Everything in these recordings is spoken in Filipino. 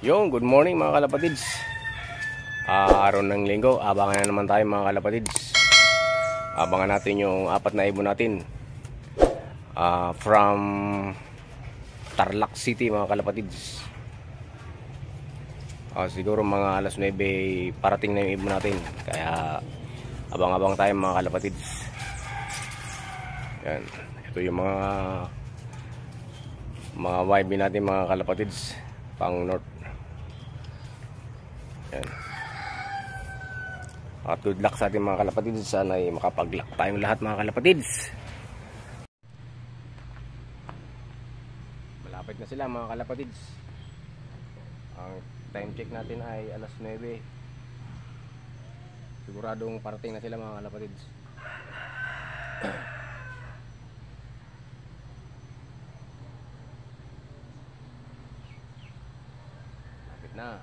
Yung good morning mga kalapatids. Araw ng linggo, abangan na naman tayo mga kalapatids. Abangan natin yung apat na ibon natin from Tarlac City mga kalapatids. Siguro mga alas 9 parating na yung ibon natin. Kaya abang-abang tayo mga kalapatids. Yan. Ito yung mga YB natin mga kalapatids pang north. Yan. At good luck sa ating mga kalapatids. Sana ay makapag-luck tayong lahat mga kalapatids. Malapit na sila mga kalapatids. Ang time check natin ay alas 9. Siguradong parating na sila mga kalapatids. Lapit na.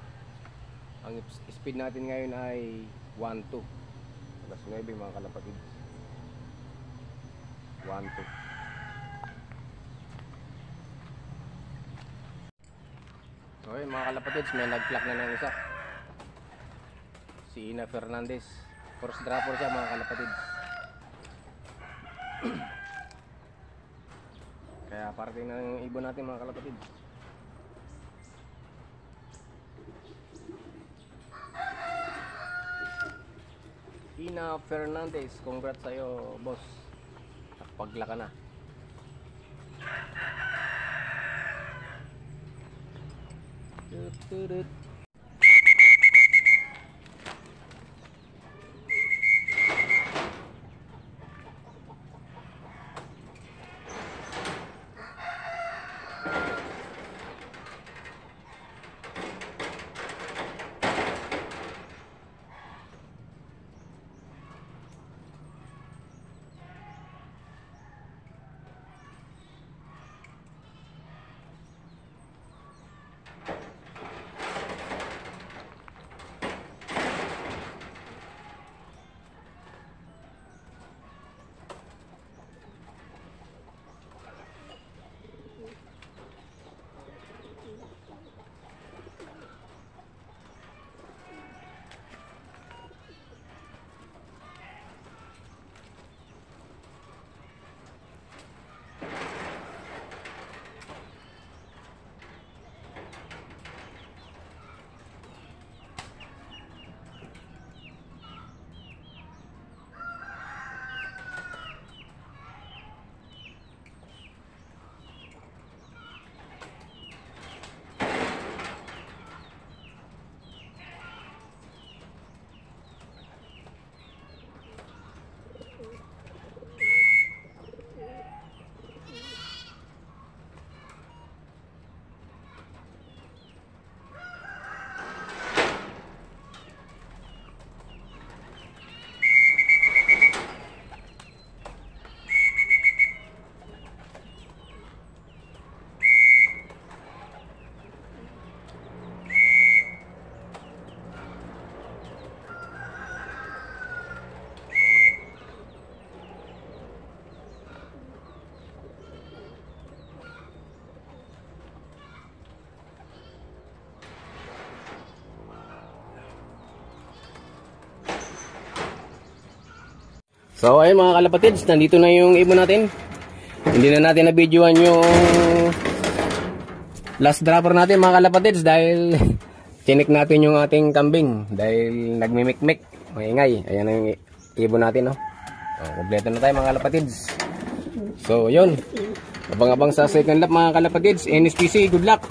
Ang speed natin ngayon ay 1-2. Alas 9 mga kalapatids. 1-2. Okay mga kalapatids, may nag-clock na ng isa. Si Ina Fernandez. First dropper siya mga kalapatids. Kaya parating na ng ibon natin mga kalapatids. Ina Fernandez, congrats sa'yo boss. Nakapagla ka na. So ayun mga kalapatids, nandito na yung ibon natin. Hindi na natin na-videoan yung last dropper natin mga kalapatids dahil chinik natin yung ating kambing dahil nagmimik-mik, maingay. Ayan na yung ibon natin, no? Kompleto na tayo mga kalapatids. So yun, abang-abang sa second lap mga kalapatids. NSPC, good luck!